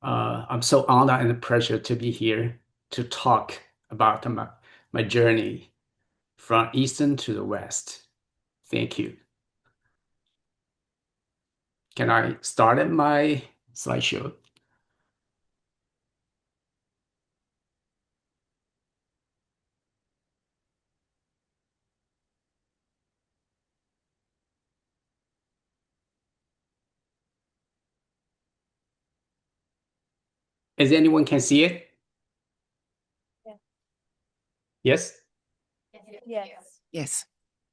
I'm so honored and pleasure to be here to talk about my journey from Eastern to the West. Thank you. Can I start my slideshow? Is anyone can see it? Yeah. Yes? Yes. Yes.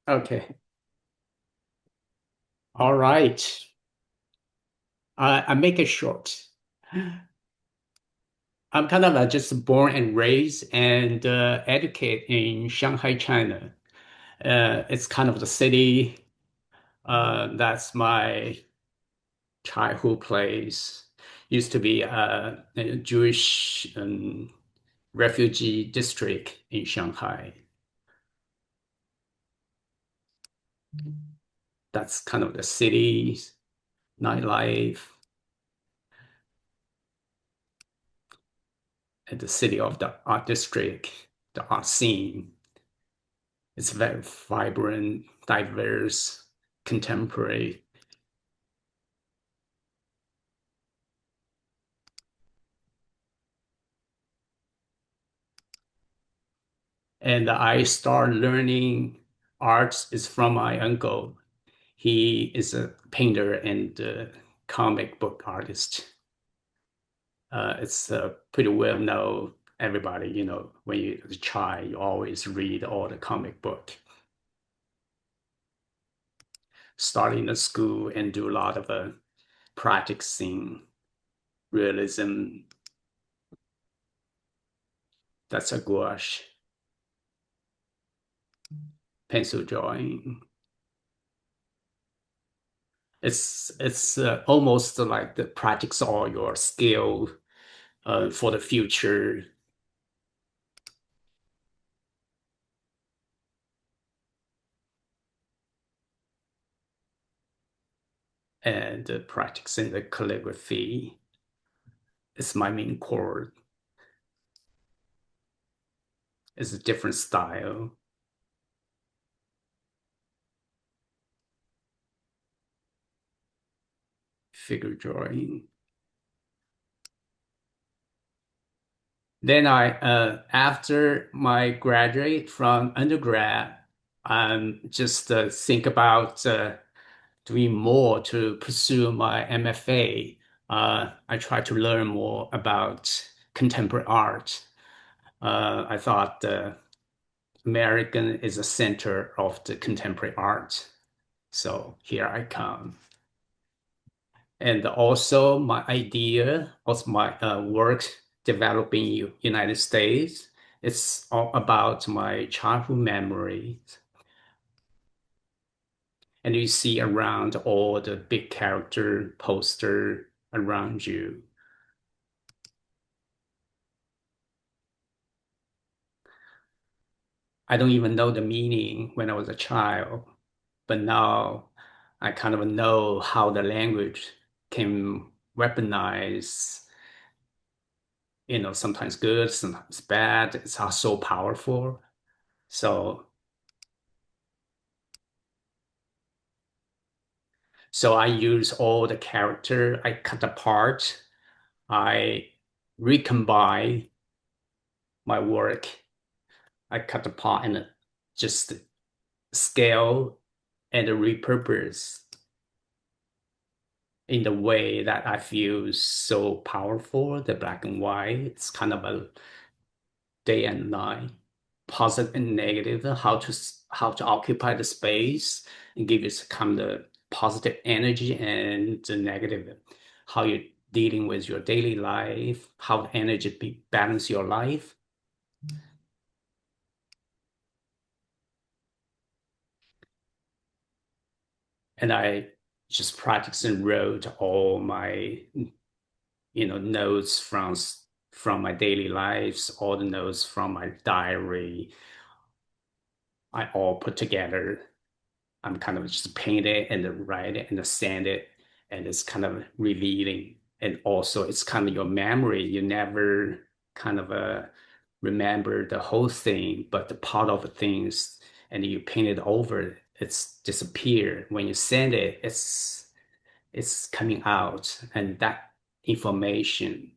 Okay. All right. I make it short. I'm kind of just born and raised and educated in Shanghai, China. It's kind of the city. That's my childhood place. Used to be a Jewish refugee district in Shanghai. That's kind of the city's nightlife and the city of the art district, the art scene. It's very vibrant, diverse, contemporary. And I started learning arts is from my uncle. He is a painter and comic book artist. It's pretty well known. Everybody, when you're a child, you always read all the comic book. Starting at school and do a lot of practicing realism. That's a gouache, pencil drawing. It's almost like the practice all your skill for the future. And practicing the calligraphy is my main core. It's a different style. Figure drawing. Then after my graduate from undergrad, just think about doing more to pursue my MFA. I try to learn more about contemporary art. I thought American is a center of the contemporary art. So here I come. And also my idea of my work developing United States, it's all about my childhood memories. And you see around all the big character poster around you. I don't even know the meaning when I was a child, but now I kind of know how the language can weaponize, sometimes good, sometimes bad. It's all so powerful. So, so I use all the character, I cut apart, I recombine my work, I cut apart and just scale and repurpose in the way that I feel so powerful. The black and white, it's kind of a day and night, positive and negative, how to occupy the space and give you some kind of positive energy and the negative, how you're dealing with your daily life, how energy balance your life. And I just practiced and wrote all my, notes from my daily lives, all the notes from my diary. I all put together. I'm kind of just paint it and then write it and then sand it, and it's kind of revealing. And also it's kind of your memory. You never kind of remember the whole thing, but the part of the things, and you paint it over, it's disappeared. When you send it, it's coming out, and that information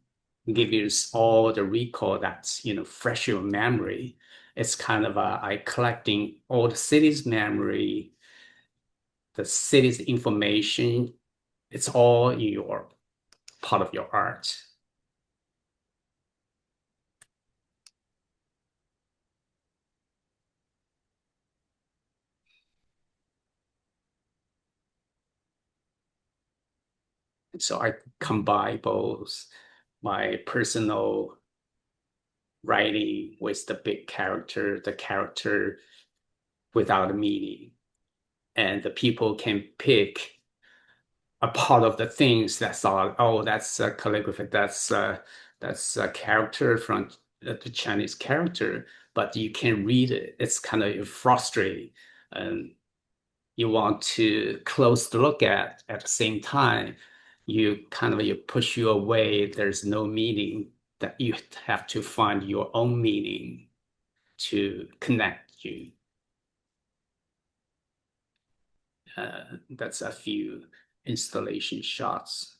gives you all the recall that's fresh in your memory. It's kind of I collecting all the city's memory, the city's information. It's all in your part of your art. So I combine both my personal writing with the big character, the character without a meaning. And the people can pick a part of the things that thought, oh, that's a calligraphy, that's a character from the Chinese character, but you can read it. It's kind of frustrating. And you want to close look at the same time, you push you away. There's no meaning that you have to find your own meaning to connect you. That's a few installation shots.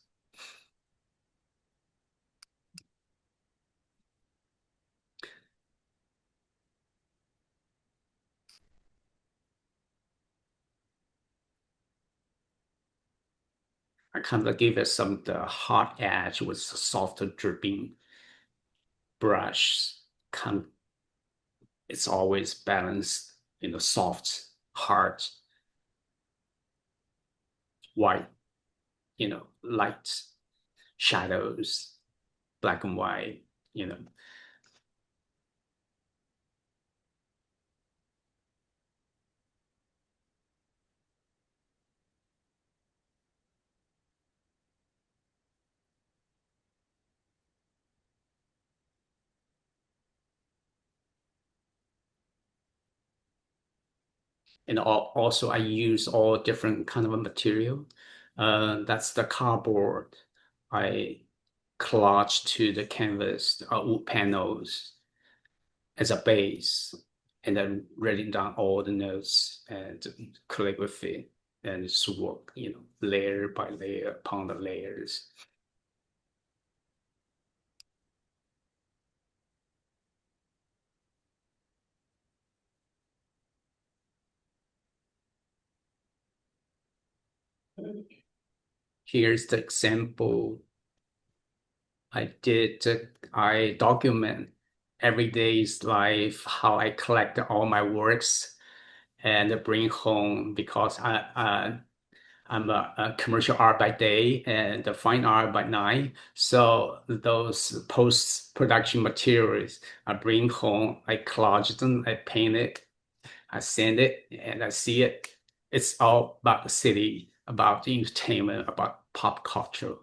I kind of give it some of the hot edge with a softer dripping brush. Kind of, it's always balanced, soft, hard, white, light, shadows, black and white, you know. And also I use all different kind of a material. That's the cardboard. I collage to the canvas, wood panels as a base, and then writing down all the notes and calligraphy, and it's work, layer by layer upon the layers. Here's the example I did. I document every day's life, how I collect all my works and bring home because I'm a commercial art by day and the fine art by night. So those post-production materials I bring home, I collage them, I paint it, I send it, and I see it. It's all about the city, about the entertainment, about pop culture.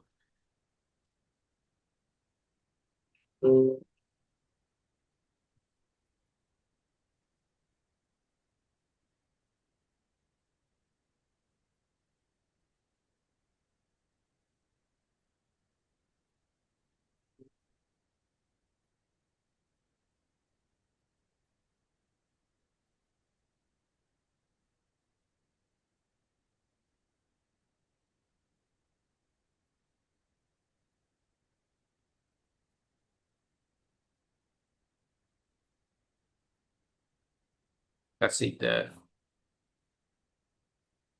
That's it, the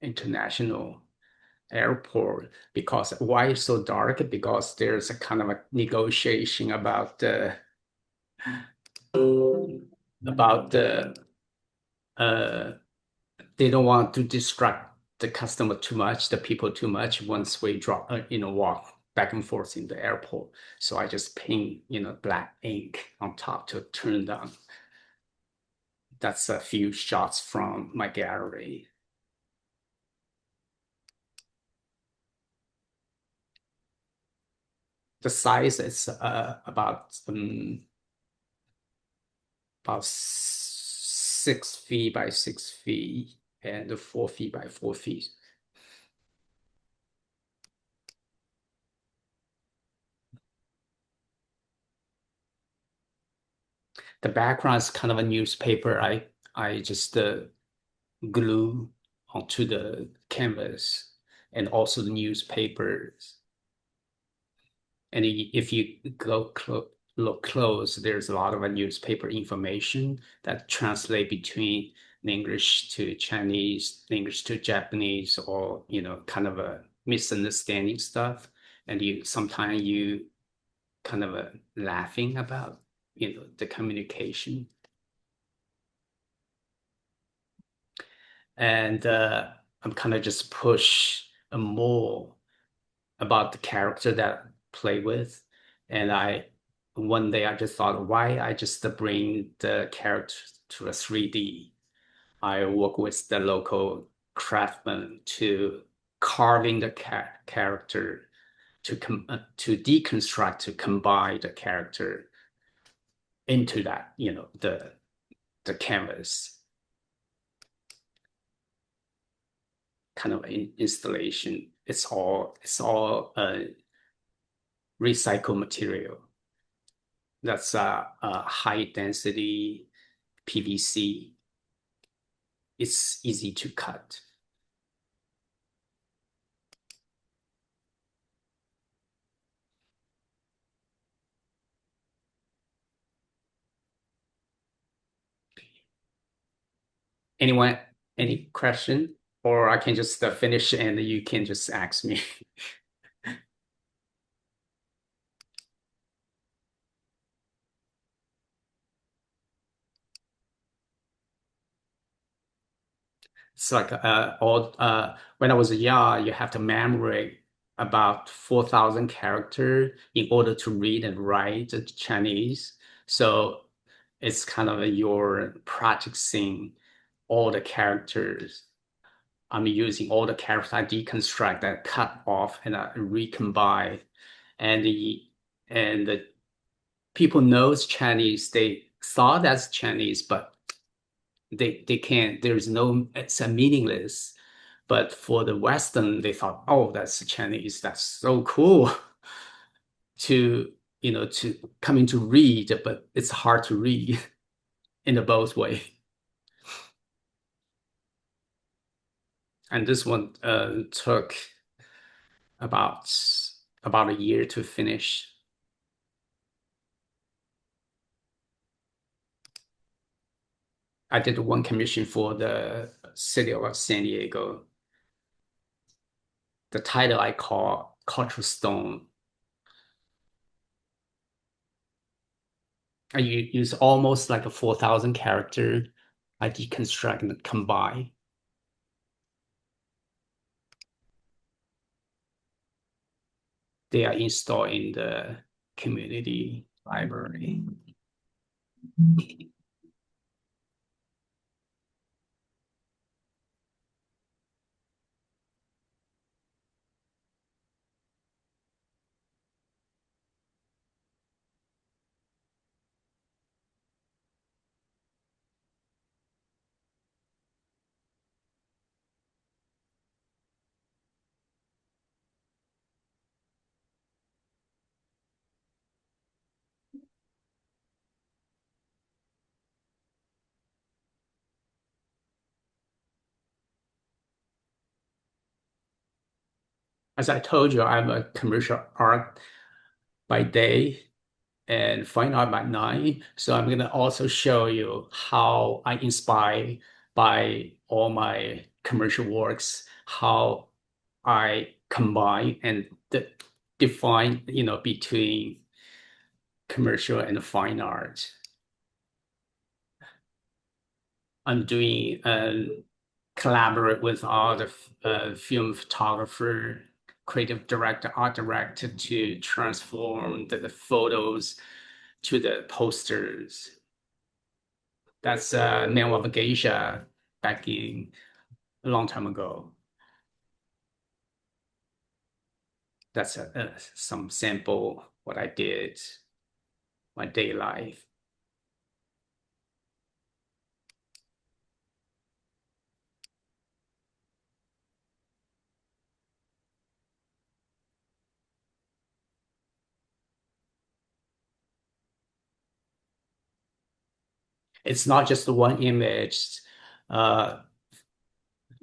international airport. Because why it's so dark? Because there's a kind of a negotiation about the uh they don't want to distract the customer too much, the people too much once we drop, walk back and forth in the airport. So I just paint, black ink on top to turn down. That's a few shots from my gallery. The size is about 6 feet by 6 feet and 4 feet by 4 feet. The background is kind of a newspaper. I just glue onto the canvas and also the newspapers. And if you look close, there's a lot of newspaper information that translate between English to Chinese, English to Japanese, or kind of a misunderstanding stuff. And you sometimes you kind of laughing about the communication. And I'm kind of just push more about the character that I play with. And one day I just thought, why I just bring the character to a 3D. I work with the local craftsman to carving the character to deconstruct to combine the character into that, the canvas kind of installation. It's all recycled material. That's a high density PVC. It's easy to cut. Anyone, any question? Or I can just finish and you can just ask me. It's like all when I was young, you have to memorize about 4,000 character in order to read and write the Chinese. So it's kind of you're practicing all the characters. I'm using all the characters I deconstruct and cut off and recombine. And the people knows Chinese. They thought that's Chinese, but they can't. There's no. It's a meaningless. But for the Western, they thought, oh, that's Chinese. That's so cool to to coming to read, but it's hard to read in the both way. And this one took about about a year to finish. I did one commission for the city of San Diego. The title I call Cultural Stone. I use almost like a 4,000 character. I deconstruct and combine. They are installed in the community library. As I told you, I'm a commercial art by day and fine art by night. So I'm going to also show you how I inspire by all my commercial works, how I combine and define, between commercial and fine art. I'm doing collaborate with all the film photographer, creative director, art director to transform the photos to the posters. That's name of a geisha back in a long time ago. That's some sample what I did, my day life. It's not just one image. Uh,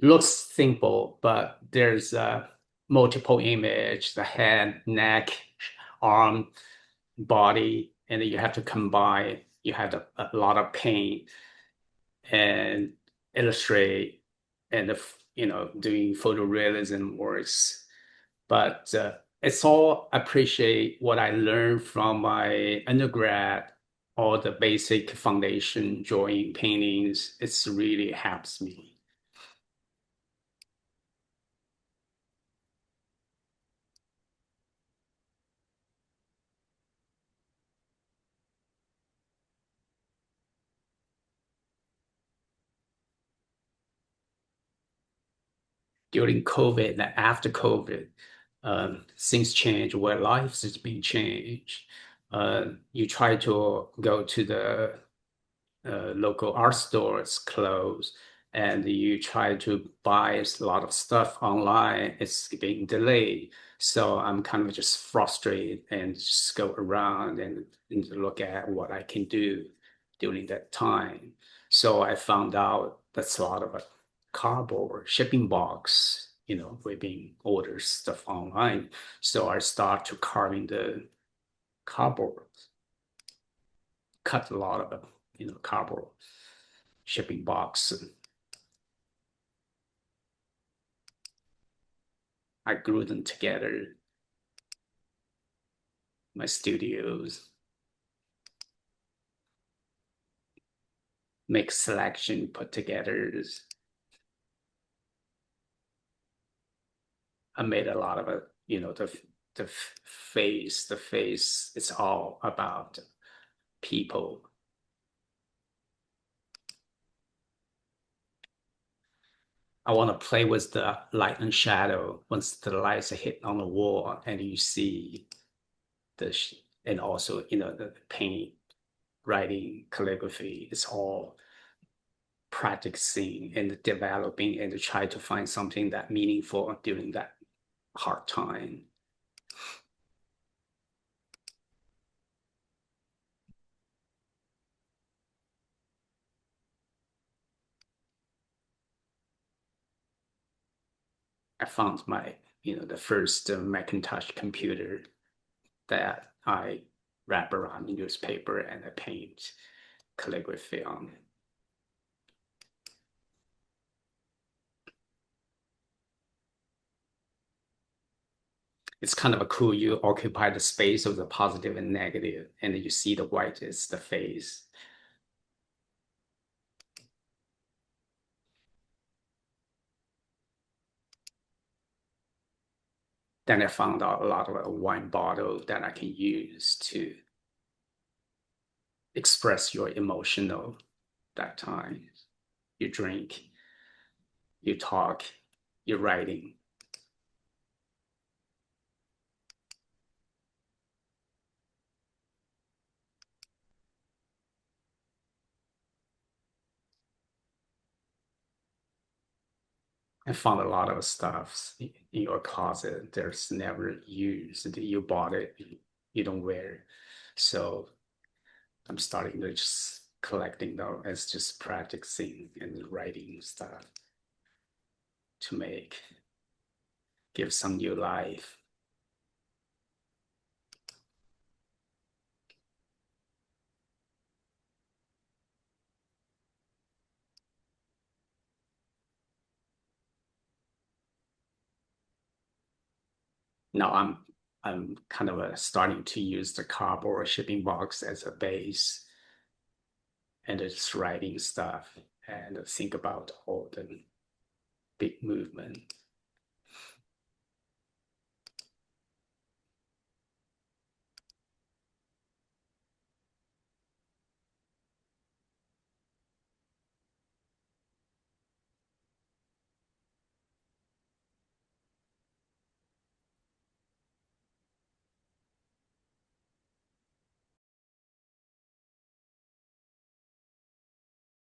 Looks simple, but there's multiple image, the head, neck, arm, body, and you have to combine. You have a lot of paint and illustrate and doing photorealism works. But it's all appreciate what I learned from my undergrad, all the basic foundation drawing, paintings. It's really helps me. During COVID and after COVID, things change where life is being changed. You try to go to the local art stores closed, and you try to buy a lot of stuff online, it's being delayed. So I'm kind of just frustrated and just go around and look at what I can do during that time. So I found out that's a lot of cardboard shipping box, we're being ordered stuff online. So I start to carving the cardboard, cut a lot of cardboard shipping box. I grew them together, my studios, make selection, put together. I made a lot of it, the the face, it's all about people. I want to play with the light and shadow once the lights are hit on the wall and you see and also, the paint, writing, calligraphy, it's all practicing and developing and to try to find something that meaningful during that hard time. I found the first Macintosh computer that I wrap around the newspaper and I paint calligraphy on. It's kind of a cool. You occupy the space of the positive and negative, and then you see the white is the face. Then I found out a lot of a wine bottle that I can use to express your emotional that time. You drink, you talk, you're writing. I found a lot of stuff in your closet. There's never used. You bought it, you don't wear it. So I'm starting to just collecting them as just practicing and writing stuff to give some new life. Now I'm kind of starting to use the cardboard shipping box as a base and just writing stuff and think about all the big movement.